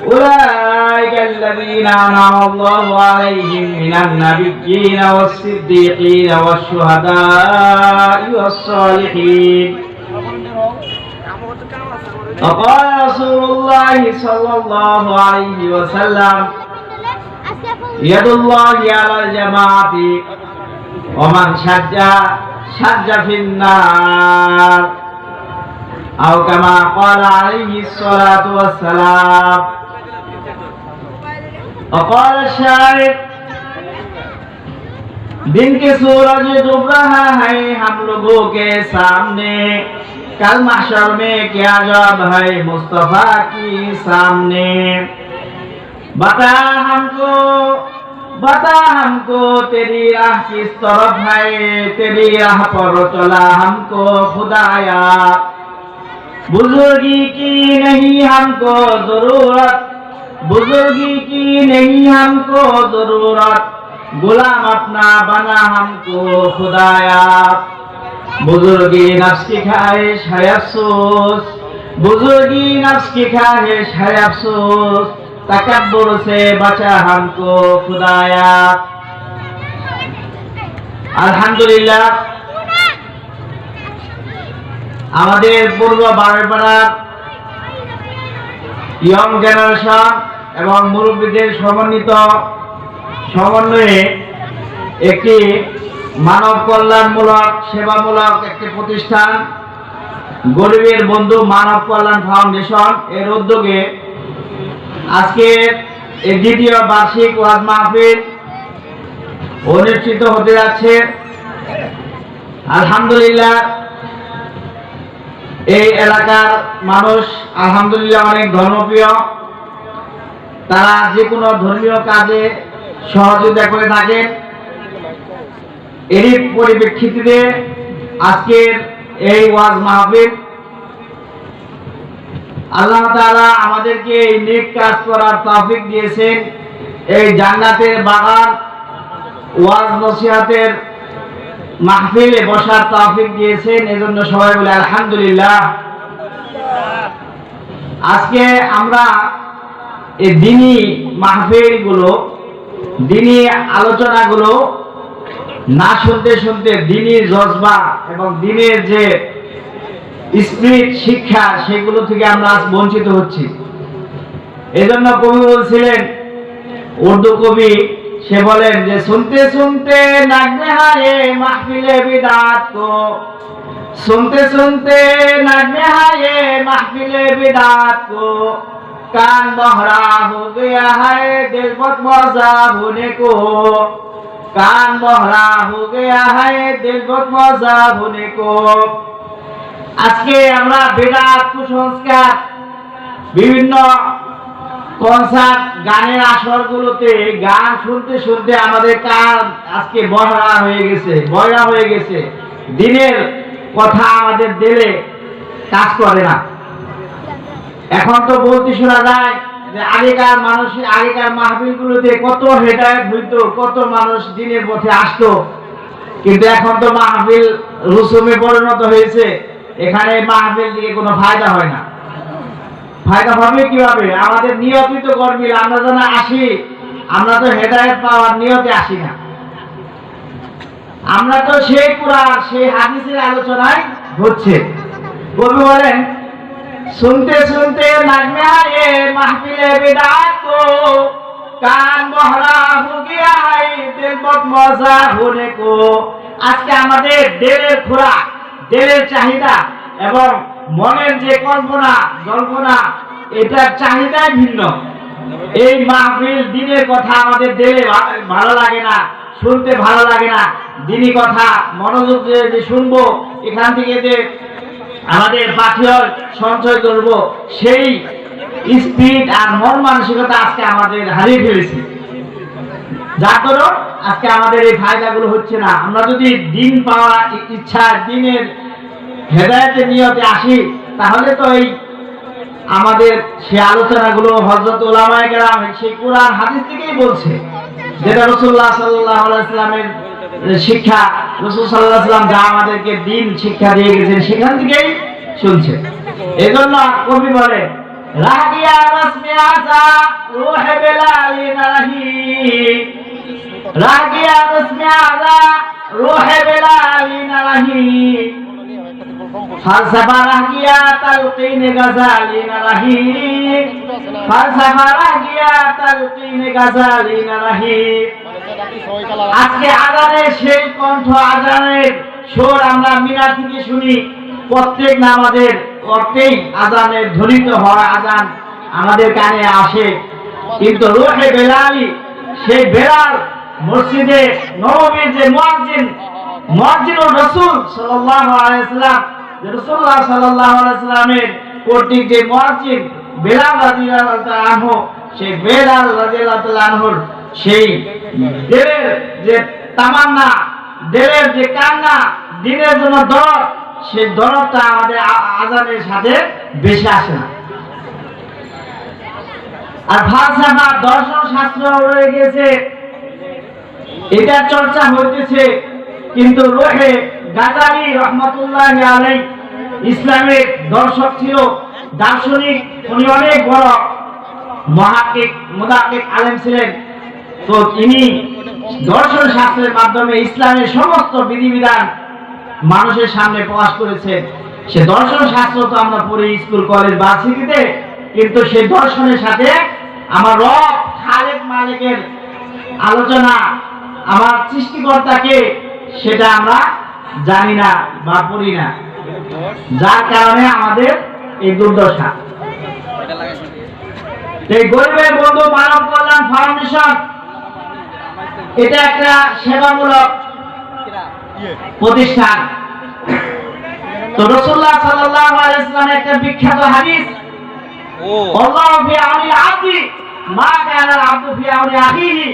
أولئك الذين أنعم الله عليهم من النبيين والصديقين والشهداء والصالحين. وقال رسول الله صلى الله عليه وسلم يد الله على الجماعة ومن شج في النار أو كما قال عليه الصلاة والسلام. وقال الشاعر दिन के सूरज डूब रहा है हम लोगों के सामने, कल महशर में क्या जवाब है मुस्तफा की सामने। बता हमको तेरी राह किस तरफ है, तेरी राह पर चला हमको खुदाया। बुजुर्गी की नहीं हमको जरूरत, बुजुर्गी की नहीं हमको जरूरत, गुलाम अपना बना हमको खुदाया। बुजुर्गी नफ्स की ख्वाहिश है अफसोस, बुजुर्गी नफ्स की ख्वाहिश है अफसोस, तकब्बुर से बचा हमको खुदाया। আলহামদুলিল্লাহ, আমাদের পূর্ব বারোপাড়ার ইয়ং জেনারেশন এবং মুরব্বীদের সমন্বয়ে একটি মানব কল্যাণমূলক সেবামূলক একটি প্রতিষ্ঠান গরিবের বন্ধু মানব কল্যাণ ফাউন্ডেশন এর উদ্যোগে আজকে এই দ্বিতীয় বার্ষিক ওয়াজ মাহফিল অনুষ্ঠিত হতে যাচ্ছে। আলহামদুলিল্লাহ, এই এলাকার মানুষ আলহামদুলিল্লাহ অনেক ধর্মপ্রিয়, তারা যে কোনো ধর্মীয় কাজে সহযোগিতা করে থাকেন। এরই পরিপ্রেক্ষিতে আজকের এই ওয়াজ মাহফিল, আল্লাহ তাআলা আমাদেরকে এই নেক কাজ করার তৌফিক দিয়েছেন, এই জান্নাতের বাগান ওয়াজ নসিহতের মাহফিলে বসার তৌফিক দিয়েছেন, এজন্য সবাই বলে আলহামদুলিল্লাহ। আজকে আমরা এই দ্বীনি মাহফিলগুলো, দ্বীনি আলোচনাগুলো না শুনতে শুনতে দ্বীনি জজবা এবং দ্বীনের যে স্পিরিট শিক্ষা সেগুলো থেকে আমরা আজ বঞ্চিত হচ্ছি। এজন্য কবি বলছিলেন, উর্দু কবি, সে বলেন যে सुनते सुनते नगमे हाये महफिले बिदात को, सुनते सुनते नगमे हाये महफिले बिदात को, कान बहरा हो गया है दिल बहुत मौजा होने को, कान बहरा हो गया है दिल बहुत मौजा होने को। আজকে আমরা বিদআত কুসংস্কার বিভিন্ন কনসার্ট গানের আসরগুলোতে গান শুনতে শুনতে আমাদের কান আজকে বহরা হয়ে গেছে, দিনের কথা আমাদের দিলে কাজ করে না। এখন তো বলতে শোনা যায় যে আগেকার মাহফিলগুলোতে কত হেদায়েত হইতো, কত মানুষ দিনের পথে আসতো, কিন্তু এখন তো মাহফিল রুসুমে পরিণত হয়েছে, এখানে মাহফিল থেকে কোনো ফায়দা হয় না। ফায়দা হবে কিভাবে? আমাদের নিয়তই তো গরমিল, আমরা যেন আসি, আমরা তো হেদায়েত পাওয়ার নিয়তে আসি না, আমরা তো সেই কুরআন সেই হাদিসের আলোচনায় হচ্ছে। কবি বলেন, सुनते सुनते नगमे आए महफिले बिदात को, कान बहरा हो गया है दिल बहुत मौजा होने को। আজকে আমাদের দিলের খোরাক, দিলের চাহিদা এবং মনের যে জল্পনা এটার চাহিদাই ভিন্ন। এই মাহফিল দিনের কথা আমাদের দিলে ভালো লাগে না, শুনতে ভালো লাগে না। দিনী কথা মনোযোগ দিয়ে শুনবো, এখান থেকে যে আমাদের পাথর সঞ্চয় করব, সেই স্পিরিট আর মন মানসিকতা আজকে আমাদের হারিয়ে ফেলেছি, যার কারণে আজকে আমাদের এই ফায়দাগুলো হচ্ছে না। আমরা যদি দিন পাওয়ার ইচ্ছা, দিনের হেদায়েতের নিয়তে আসি, তাহলে তো এই আমাদের সেই আলোচনাগুলো হযরত উলামায়ে কেরাম সেই কুরআন হাদিস থেকেই বলছে, যেটা রাসূলুল্লাহ সাল্লাল্লাহু আলাইহি ওয়াসাল্লামের শিক্ষা, রাসূল সাল্লাল্লাহু আলাইহি ওয়াসাল্লাম যা আমাদেরকে দিন শিক্ষা দিয়ে গেছেন সেখান থেকেই শুনছে। এজন্য কবি বলে রাহিয়া রসমে আজা রোহে বেলালি নাহি রাহিয়া রসমে আজা রোহে বেলালি নাহি ফালসাফা রাহিয়া তালকিন গাজালি নাহি ফালসাফা রাহিয়া তালকিন গাজালি নাহি। আজকে আজানের সেই কণ্ঠ, আজানের সুর আমরা মিনার থেকে শুনি, প্রত্যেক নামাজের অর্থেই আজানের ধ্বনিত হয়, আজান আমাদের কানে আসে। কিন্তু রোহে বেলালি, সেই বেলাল মসজিদে নববীর যে মুয়াজ্জিনুর রাসূল সাল্লাল্লাহু আলাইহি ওয়াসাল্লাম, যে রাসূলুল্লাহ সাল্লাল্লাহু আলাইহি ওয়াসাল্লামের কর্তৃক যে মুয়াজ্জিন বেলাল রাদিয়াল্লাহু তাআলা আনহু, সেই বেলাল রাদিয়াল্লাহু তাআলা আনহুর সেই দিলের যে তামান্না, দিলের যে কান্না, দিনের জন্য দরদ, সেই দরদটা আমাদের আজানের সাথে বেশি আসে না। আর ফালসাফা, দর্শন শাস্ত্র রয়ে গেছে, এটা চর্চা হইতেছে। কিন্তু রোহে গাজালি রহমাতুল্লাহি আলাইহি ইসলামের দর্শক ছিল, দার্শনিক, উনি অনেক বড় মুহাক্কিক মুদাক্কিক আলেম ছিলেন। তো তিনি দর্শন শাস্ত্রের মাধ্যমে ইসলামের সমস্ত বিধিবিধান মানুষের সামনে প্রকাশ করেছেন। সে দর্শন শাস্ত্র তো আমরা পড়ি স্কুল, কলেজ, ভার্সিটিতে, কিন্তু সেই দর্শনের সাথে আমার রব খালেক মালিকের আলোচনা, আমার সৃষ্টিকর্তাকে, সেটা আমরা জানি না বা পড়ি না, যার কারণে আমাদের এই দুর্দশা। এই গরিবের বন্ধু মানব কল্যাণ ফাউন্ডেশন, এটা একটা সেবামূলক প্রতিষ্ঠান। তো রাসূলুল্লাহ সাল্লাল্লাহু আলাইহি ওয়াসাল্লামের একটা বিখ্যাত হাদিস, আল্লাহু ফি আউনি আবদি মা কানা আল আবদু ফি আউনি আখিহি